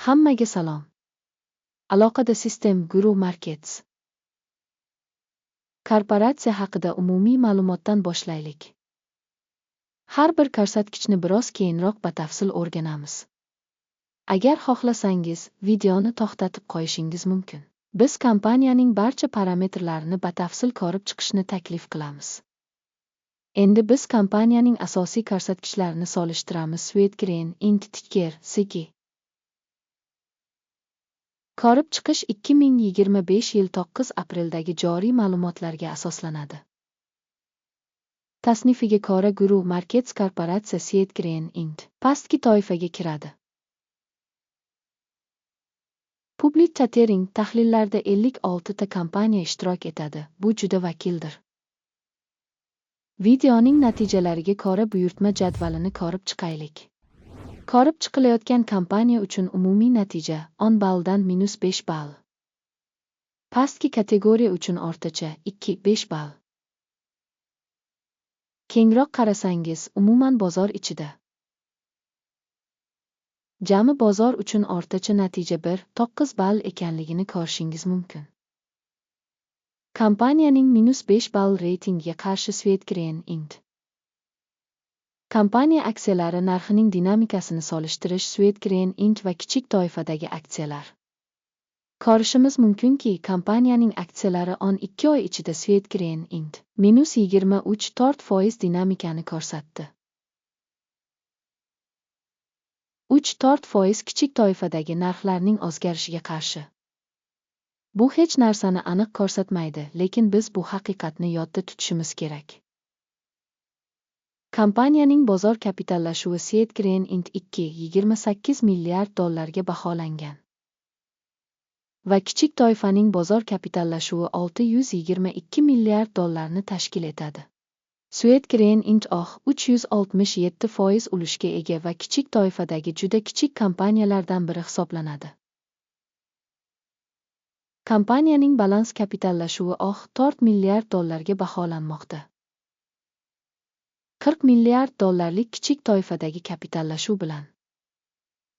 Hammaga salom. Aloqada System Guru Markets. Korporatsiya haqida umumiy ma'lumotdan boshlaylik. Har bir ko'rsatkichni biroz keyinroq batafsil o'rganamiz. Agar xohlasangiz, videoni to'xtatib qo'yishingiz mumkin. Biz kompaniyaning barcha parametrlarini batafsil ko'rib chiqishni taklif qilamiz. Endi biz kompaniyaning asosiy ko'rsatkichlarini solishtiramiz. Swedgreen, Int, Ticker, SIGI. Ko'rib chiqish 2025 yil 9 apreldagi joriy ma'lumotlarga asoslanadi. Tasnifiga ko'ra Guru Markets korporatsiya Swedgreen Int. pastki toifaga kiradi. Public Tethering tahlillarda 56 ta kompaniya ishtirok etadi. Bu juda vakildir. Videoning natijalariga ko'ra buyurtma jadvalini ko'rib chiqaylik. Ko'rib chiqilayotgan kompaniya uchun umumiy natija 10 balldan -5 ball. Pastki kategoriya uchun o'rtacha 2-5 ball. Kengroq qarasangiz, umuman bozor ichida. Jami bozor uchun o'rtacha natija 1-9 ball ekanligini ko'rishingiz mumkin. Kompaniyaning -5 ball reytingiga qarshi Swedgreen Int. Kompaniya aksiyalari narxining dinamikasini solishtirish. Swedgreen Int va kichik toifadagi aksiyalar. Ko'rishimiz mumkinki, kompaniyaning aksiyalari 12 oy ichida Swedgreen Int -23.4% dinamikani ko'rsatdi. 3-4% kichik toifadagi narxlarning o'zgarishiga qarshi. Bu hech narsani aniq ko'rsatmaydi, lekin biz bu haqiqatni yodda tutishimiz kerak. Kompaniyaning bozor kapitallashuvi Swedgreen Int 2,28 milliard dollarga baholangan. Va kichik toifaning bozor kapitallashuvi 622 milliard dollarni tashkil etadi. Swedgreen Int 367% ulushga ega va kichik toifadagi juda kichik kompaniyalardan biri hisoblanadi. Kompaniyaning balans kapitallashuvi 4 milliard dollarga baholanmoqda. 40 milliard dollarlik kichik toifadagi kapitallashuv bilan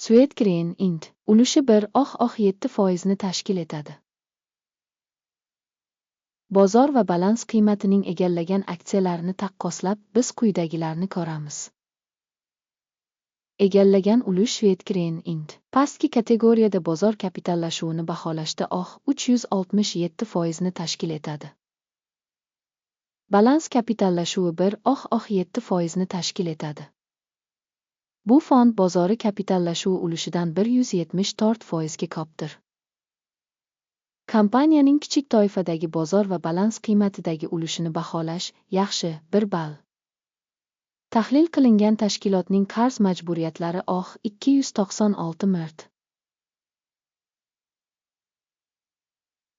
Swedgreen Int ulushi 1,7% ni tashkil etadi. Bozor va balans qiymatining egallagan aksiyalarini taqqoslab, biz quyidagilarni ko'ramiz. Egallagan ulush Swedgreen Int pastki kategoriyada bozor kapitallashuvini baholashda 367% ni tashkil etadi. Balans kapitallashuvi 1,7% ni tashkil etadi. Bu fond bozori kapitallashuvi ulushidan 174% ga ko'pdir. Kompaniyaning kichik toifadagi bozor va balans qiymatidagi ulushini baholash yaxshi 1 ball. Tahlil qilingan tashkilotning qarz majburiyatlari 296 milliard.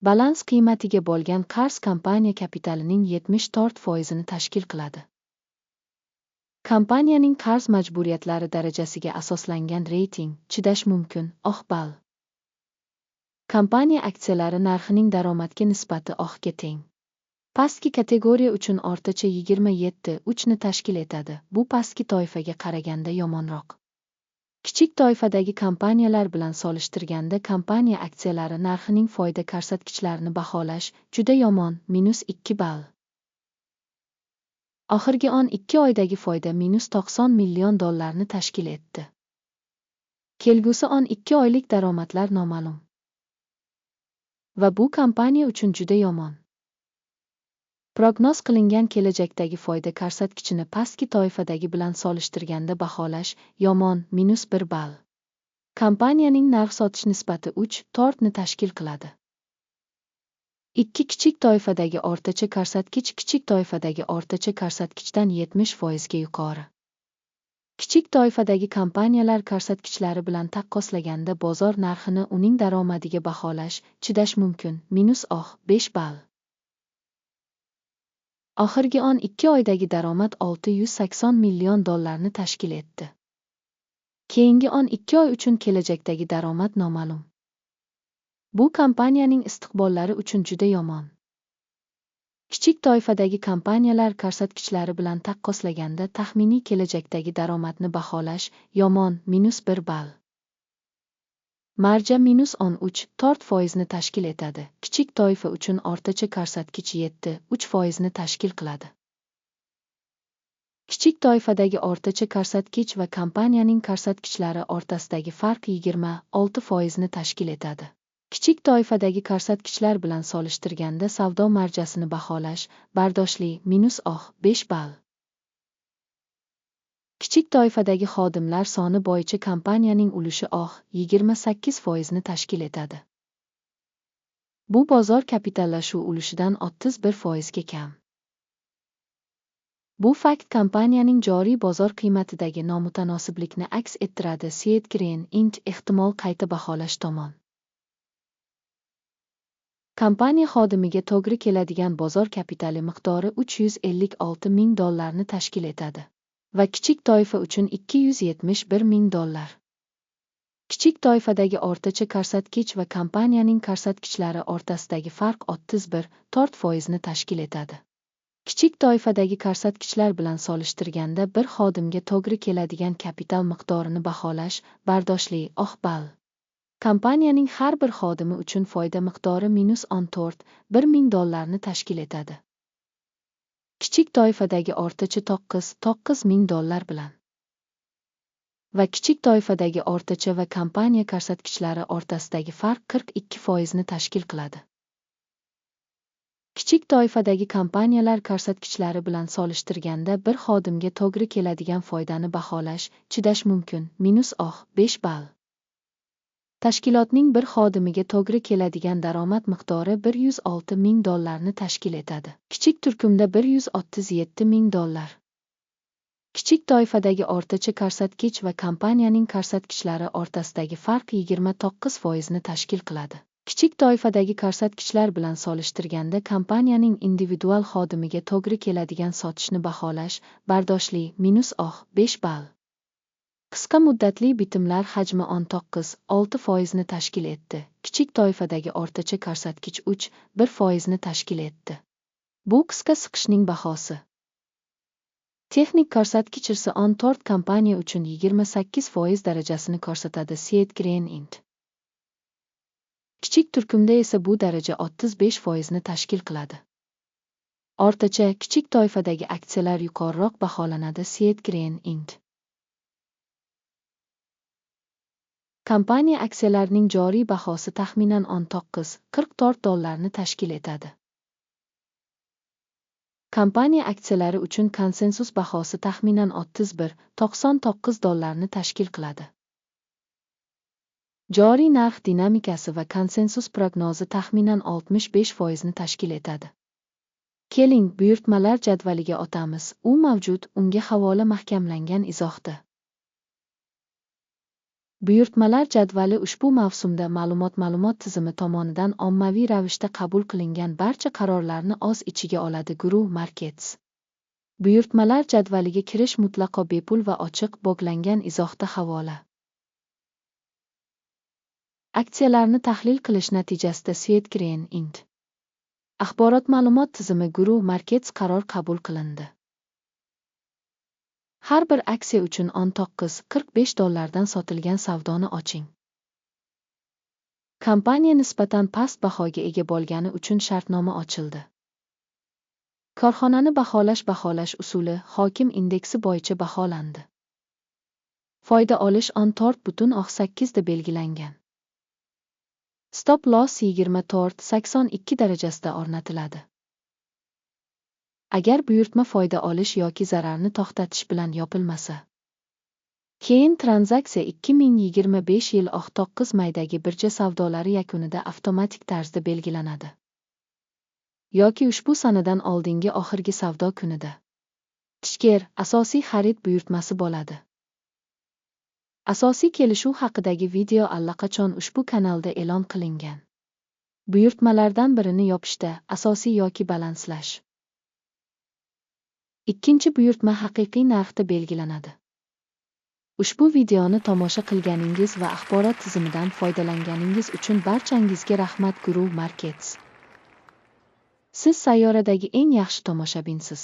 Balans qiymatiga bo'lgan qarz kompaniya kapitalining 74% ni tashkil qiladi. Kompaniyaning qarz majburiyatlari darajasiga asoslangan reyting chidash mumkin ball. Kompaniya aksiyalari narxining daromadga nisbati ga teng. Pastki kategoriya uchun o'rtacha 27.3 ni tashkil etadi. Bu pastki toifaga qaraganda yomonroq. Kichik toifadagi kompaniyalar bilan solishtirganda kompaniya aksiyalari narxining foyda ko'rsatkichlarini baholash juda yomon -2 ball. Oxirgi 12 oydagi foyda -90 million dollarni tashkil etdi. Kelgusi 12 oylik daromadlar noma'lum. Va bu kompaniya uchun juda yomon. Prognoz qilingan kelajakdagi foyda ko'rsatkichini pastki toifadagi bilan solishtirganda baholash yomon -1 ball. Kompaniyaning narx-sotish nisbati 3-4 ni tashkil qiladi. 2 kichik toifadagi o'rtacha ko'rsatkich kichik toifadagi o'rtacha ko'rsatkichdan 70% ga yuqori. Kichik toifadagi kompaniyalar ko'rsatkichlari bilan taqqoslaganda bozor narxini uning daromadiga baholash chidash mumkin -5 ball. Oxirgi 12 oydagi daromad 680 million dollarni tashkil etdi. Keyingi 12 oy uchun kelajakdagi daromad noma'lum. Bu kompaniyaning istiqbollari uchun juda yomon. Kichik toifadagi kompaniyalar ko'rsatkichlari bilan taqqoslaganda taxminiy kelajakdagi daromadni baholash yomon -1 ball. Marja -13, tort foizni tashkil etadi. Kichik toifa uchun o'rtacha ko'rsatkich 7,3% tashkil qiladi. Kichik toifadagi o'rtacha ko'rsatkich va kompaniyaning ko'rsatkichlari o'rtasidagi farq 26% tashkil etadi. Kichik toifadagi ko'rsatkichlar bilan solishtirganda savdo marjasini baholash bardoshli -5 ball. Kichik toifadagi xodimlar soni bo'yicha kompaniyaning ulushi 28% tashkil etadi. Bu bozor kapitallashuv ulushidan 31% ga kam. Bu fakt kompaniyaning joriy bozor qiymatidagi nomutanosiblikni aks ettiradi. Seedgrain Inc. ehtimol qayta baholash tomon. Kompaniya xodimiga to'g'ri keladigan bozor kapitali miqdori $356 ming tashkil etadi. Va kichik toifa uchun $271 ming. Kichik toifadagi o'rtacha ko'rsatkich va kompaniyaning ko'rsatkichlari o'rtasidagi farq 31% tashkil etadi. Kichik toifadagi ko'rsatkichlar bilan solishtirganda bir xodimga to'g'ri keladigan kapital miqdorini baholash bardoshli ball. Kompaniyaning har bir xodimi uchun foyda miqdori -$14 ming tashkil etadi. Kichik toifadagi o'rtacha $9 ming bilan. Va kichik toifadagi o'rtacha va kompaniya ko'rsatkichlari o'rtasidagi farq 42% tashkil qiladi. Kichik toifadagi kompaniyalar ko'rsatkichlari bilan solishtirganda bir xodimga to'g'ri keladigan foydani baholash chidash mumkin -5 ball. Tashkilotning bir xodimiga to'g'ri keladigan daromad miqdori $106 ming tashkil etadi. Kichik turkumda $137 ming. Kichik toifadagi o'rtacha ko'rsatkich va kompaniyaning ko'rsatkichlari o'rtasidagi farq 29% tashkil qiladi. Kichik toifadagi ko'rsatkichlar bilan solishtirganda kompaniyaning individual xodimiga to'g'ri keladigan sotishni baholash bardoshli -5 ball. Qisqa muddatli bitimlar hajmi 19,6% tashkil etdi. Kichik toifadagi o'rtacha ko'rsatkich 3,1% tashkil etdi. Bu qisqa siqishning bahosi. Texnik ko'rsatkich esa 14 kompaniya uchun 28% darajasini ko'rsatadi. Seedgrain Inc. Kichik turkumda esa bu daraja 35% tashkil qiladi. O'rtacha kichik toifadagi aksiyalar yuqoriroq baholanadi. Seedgrain Inc. Kompaniya aksiyalarining joriy bahosi taxminan $19.44 tashkil etadi. Kompaniya aksiyalari uchun konsensus bahosi taxminan $31.99 tashkil qiladi. Joriy narx dinamikasi va konsensus prognozi taxminan 65% tashkil etadi. Keling, buyurtmalar jadvaliga o'tamiz. U mavjud, unga havola mahkamlangan izohda. Buyurtmalar jadvali ushbu mavsumda ma'lumot tizimi tomonidan ommaviy ravishda qabul qilingan barcha qarorlarni o'z ichiga oladi. Guru Markets. Buyurtmalar jadvaliga kirish mutlaqo bepul va ochiq. Bog'langan izohda havola. Aksiyalarni tahlil qilish natijasida Seedgrain Inc. Axborot ma'lumot tizimi Guru Markets qaror qabul qilindi. Har bir aksiya uchun $19.45 sotilgan savdoni oching. Kompaniya nisbatan past bahoga ega bo'lgani uchun shartnoma ochildi. Korxonani baholash usuli hokim indeksi bo'yicha baholandi. Foyda olish 14,8 da belgilangan. Stop loss 24,82 darajasida o'rnatiladi. Agar buyurtma foyda olish yoki zararni to'xtatish bilan yopilmasa, keyin tranzaksiya 2025 yil 9 maydagi birja savdolari yakunida avtomatik tarzda belgilanadi. Yoki ushbu sanadan oldingi oxirgi savdo kunida. Tishker asosiy xarid buyurtmasi bo'ladi. Asosiy kelishuv haqidagi video allaqachon ushbu kanalda e'lon qilingan. Buyurtmalardan birini yopishda asosiy yoki balanslash. Ikkinchi buyurtma haqiqiy narxda belgilanadi. Ushbu videoni tomosha qilganingiz va axborot tizimidan foydalanganingiz uchun barchangizga rahmat. Guru Markets. Siz sayyoradagi eng yaxshi tomoshabinsiz.